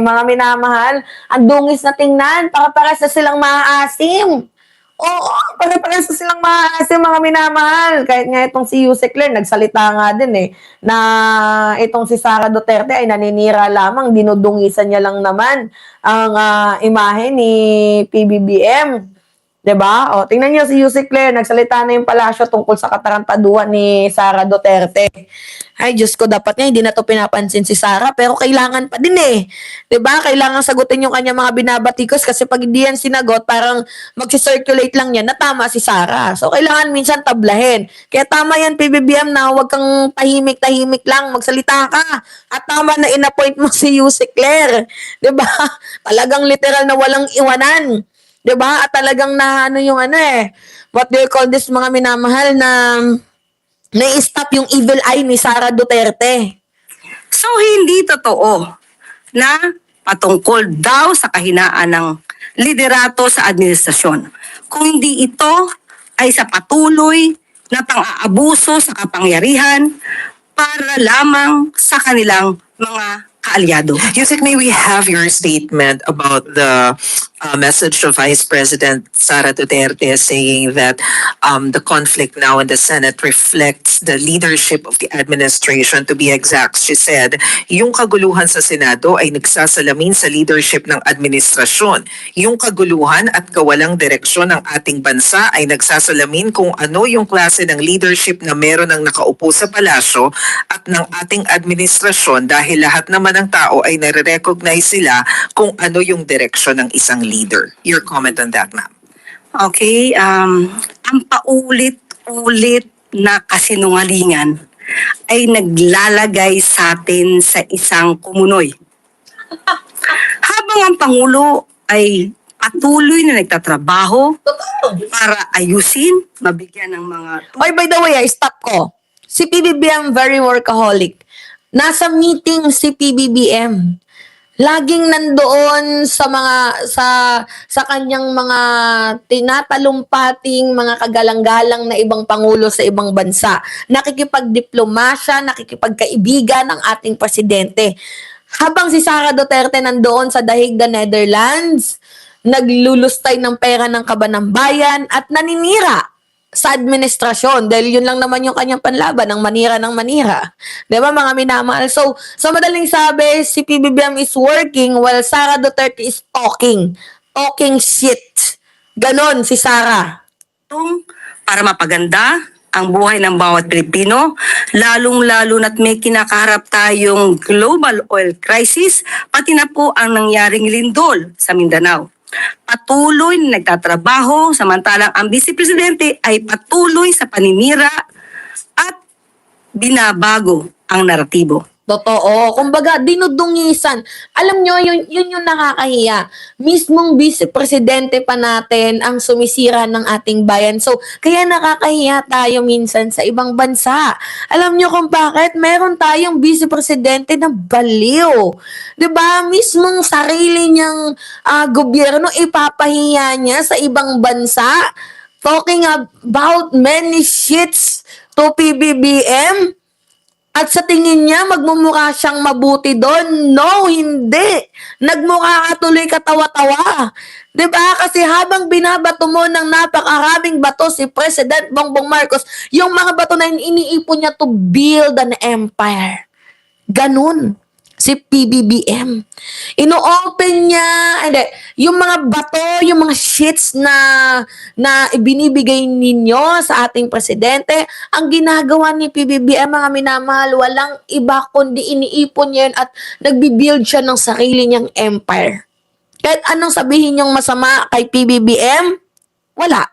mga minamahal. Ang dungis na tingnan, para-paras na silang maaasim. Oo, para-paras na silang maaasim, mga minamahal. Kahit nga itong si Yusek Ler, nagsalita nga din na itong si Sara Duterte ay naninira lamang, dinudungisan niya lang naman ang imahe ni PBBM. 'Di ba? O, tingnan niyo si Yusek Ler, nagsalita na yung palasyo tungkol sa katarantaduhan ni Sara Duterte. Ay, Diyos ko, dapat nga hindi na to pinapansin si Sara, pero kailangan pa din 'Di ba? Kailangan sagutin yung kanya mga binabatikos kasi pag hindi yan sinagot, parang magsi-circulate lang yan na tama si Sara. So, kailangan minsan tablahin. Kaya tama yan, PBBM, na huwag kang tahimik-tahimik lang, magsalita ka. At tama na in-appoint mo si Yusek Ler. 'Di ba? Talagang literal na walang iwanan. 'Di ba? At talagang na ano yung what do you call this, mga minamahal, na stop yung evil eye ni Sara Duterte. So, hindi totoo na patungkol daw sa kahinaan ng liderato sa administrasyon. Kung hindi ito ay sa patuloy na pang-aabuso sa kapangyarihan para lamang sa kanilang mga kaalyado. Yusek, may we have your statement about the message of Vice President Sara Duterte saying that the conflict now in the Senate reflects the leadership of the administration. To be exact, she said, yung kaguluhan sa Senado ay nagsasalamin sa leadership ng administrasyon. Yung kaguluhan at kawalang direksyon ng ating bansa ay nagsasalamin kung ano yung klase ng leadership na meron ng nakaupo sa palasyo at ng ating administrasyon, dahil lahat naman ng tao ay nare-recognize sila kung ano yung direksyon ng isang leader. Your comment on that, ma'am. Okay, ang paulit-ulit na kasinungalingan ay naglalagay sa atin sa isang kumunoy. Habang ang Pangulo ay patuloy na nagtatrabaho para ayusin, mabigyan ng mga... Oy, by the way, stop ko. Si PBBM very workaholic. Nasa meeting si PBBM. Laging nandoon sa kanyang mga tinatalumpating mga kagalang-galang na ibang pangulo sa ibang bansa. Nakikipagdiplomasya, nakikipagkaibigan ang ating presidente. Habang si Sara Duterte nandoon sa Dahig, the Netherlands, naglulustay ng pera ng kaban ng bayan at naninira sa administrasyon, dahil yun lang naman yung kanyang panlaban, ng manira ng manira. Diba, mga minamahal? So, sa madaling sabi, si PBBM is working while Sara Duterte is talking. Talking shit. Ganon si Sara. Para mapaganda ang buhay ng bawat Pilipino, lalong-lalo na't may kinakaharap tayong global oil crisis, pati na po ang nangyaring lindol sa Mindanao. Patuloy na nagtatrabaho, samantalang ang Vice Presidente ay patuloy sa paninira at binabago ang naratibo. Totoo. Kumbaga, dinudungisan. Alam nyo, yun yung nakakahiya. Mismong vice-presidente pa natin ang sumisira ng ating bayan. So, kaya nakakahiya tayo minsan sa ibang bansa. Alam nyo kung bakit? Meron tayong vice-presidente na baliw. 'Di ba? Mismong sarili niyang gobyerno, ipapahiya niya sa ibang bansa. Talking about many shits to PBBM. At sa tingin niya, magmumukha siyang mabuti doon. No, hindi. Nagmukha ka tuloy katawa-tawa. 'Di ba? Kasi habang binabato mo ng napakaraming bato si President Bongbong Marcos, yung mga bato na iniipon niya to build an empire. Ganun si PBBM. Ino-open niya, yung mga bato, yung mga shits na ibinibigay ninyo sa ating presidente, ang ginagawa ni PBBM, mga minamahal, walang iba kundi iniipon niya yun at nagbibuild siya ng sarili niyang empire. Kahit anong sabihin niyong masama kay PBBM, wala.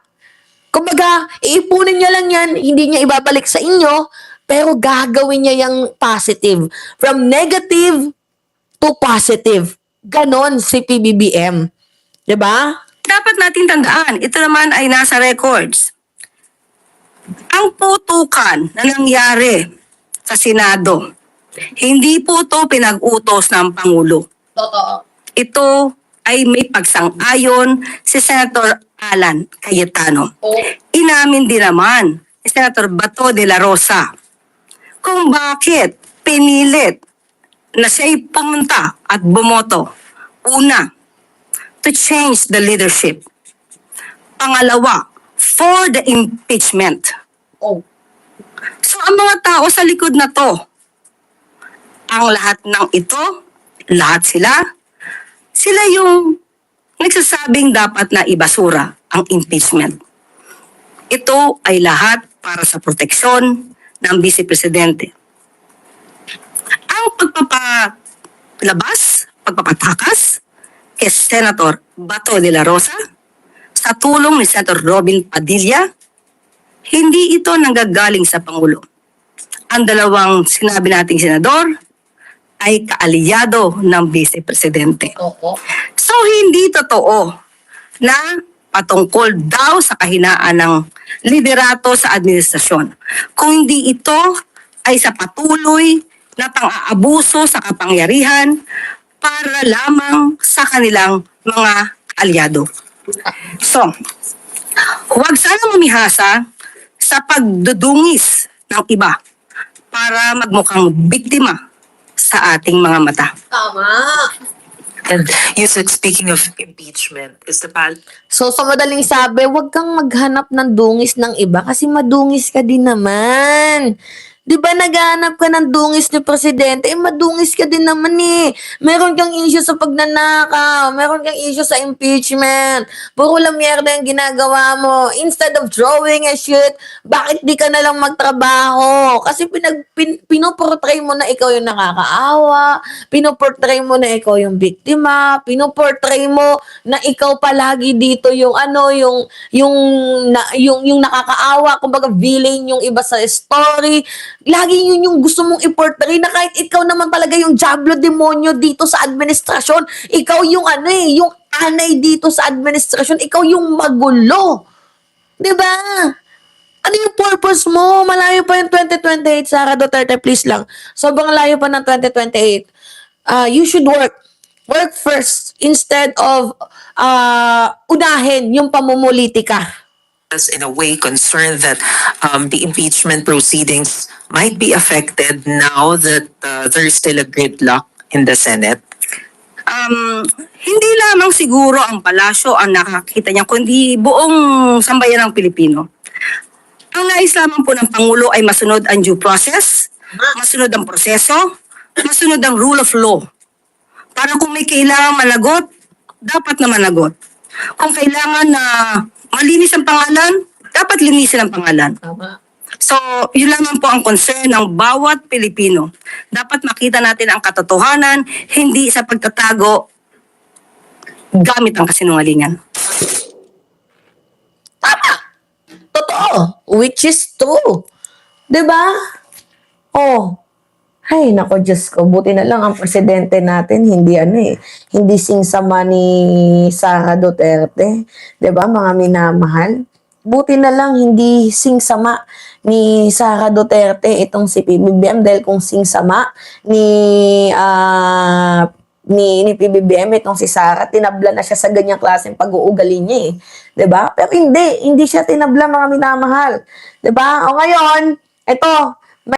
Kumbaga, iipunin niya lang yan, hindi niya ibabalik sa inyo, pero gagawin niya yung positive. From negative to positive. Ganon si PBBM. 'Di ba? Dapat natin tandaan, ito naman ay nasa records. Ang putukan na nangyari sa Senado, hindi po ito pinag-utos ng Pangulo. Totoo. Ito ay may pagsang-ayon si Senator Alan Cayetano. Inamin din naman si Senator Bato de la Rosa kung bakit pinilit na siya'y pumunta at bumoto. Una, to change the leadership. Pangalawa, for the impeachment. Oh. So ang mga tao sa likod na to, ang lahat ng ito, lahat sila yung nagsasabing dapat na ibasura ang impeachment. Ito ay lahat para sa proteksyon ng Vice Presidente. Ang pagpapatakas kay Senator Bato de la Rosa sa tulong ni Senator Robin Padilla, hindi ito nanggagaling sa Pangulo. Ang dalawang sinabi nating senador ay kaalyado ng Vice Presidente. Oo. So, hindi totoo na patungkol daw sa kahinaan ng liderato sa administrasyon. Kung hindi ito ay sa patuloy na pang-aabuso sa kapangyarihan para lamang sa kanilang mga alyado. So, huwag sana mamihasa sa pagdudungis ng iba para magmukhang biktima sa ating mga mata. Tama. And Yusek, speaking of impeachment, is the So, sa madaling sabi, huwag kang maghanap ng dungis ng iba kasi madungis ka din naman. Di ba naghahanap ka ng dungis ni Presidente? Madungis ka din naman eh. Meron kang issue sa pagnanakaw. Meron kang issue sa impeachment. Puro lang miyerda yung ginagawa mo. Instead of drawing a shit, bakit di ka na lang magtrabaho? Kasi pinoportray mo na ikaw yung nakakaawa. Pinoportray mo na ikaw yung biktima. Pinoportray mo na ikaw palagi dito yung yung nakakaawa. Kumbaga villain yung iba sa story. Lagi yun yung gusto mong i-portray na kahit ikaw naman talaga yung Diablo Demonyo dito sa administrasyon. Ikaw yung yung anay dito sa administrasyon. Ikaw yung magulo. Diba? Ano yung purpose mo? Malayo pa yung 2028, Sara Duterte, please lang. Sobrang layo pa ng 2028. You should work. Work first instead of unahin yung pamumulitika. in a way concerned that the impeachment proceedings might be affected now that there's still a gridlock in the Senate? Hindi lamang siguro ang palasyo ang nakakita niya, kundi buong sambayan ng Pilipino. Ang nais lamang po ng Pangulo ay masunod ang due process, masunod ang proseso, masunod ang rule of law. Para kung may kailangan managot, dapat na managot. Kung kailangan na malinis ang pangalan, dapat linisin ang pangalan. Tama. So, yun lamang po ang concern ng bawat Pilipino. Dapat makita natin ang katotohanan, hindi sa pagtatago gamit ang kasinungalingan. Tama. Totoo. Which is true. Diba? Oh. Ay, nako Diyos ko. Buti na lang ang presidente natin, hindi hindi singsama ni Sara Duterte. Diba, mga minamahal? Buti na lang hindi singsama ni Sara Duterte itong si PBBM dahil kung singsama ni PBBM itong si Sara, tinabla na siya sa ganyang klaseng pag-uugali niya eh. 'Di ba? Pero hindi siya tinabla, mga minamahal. 'Di ba? O ngayon, ito,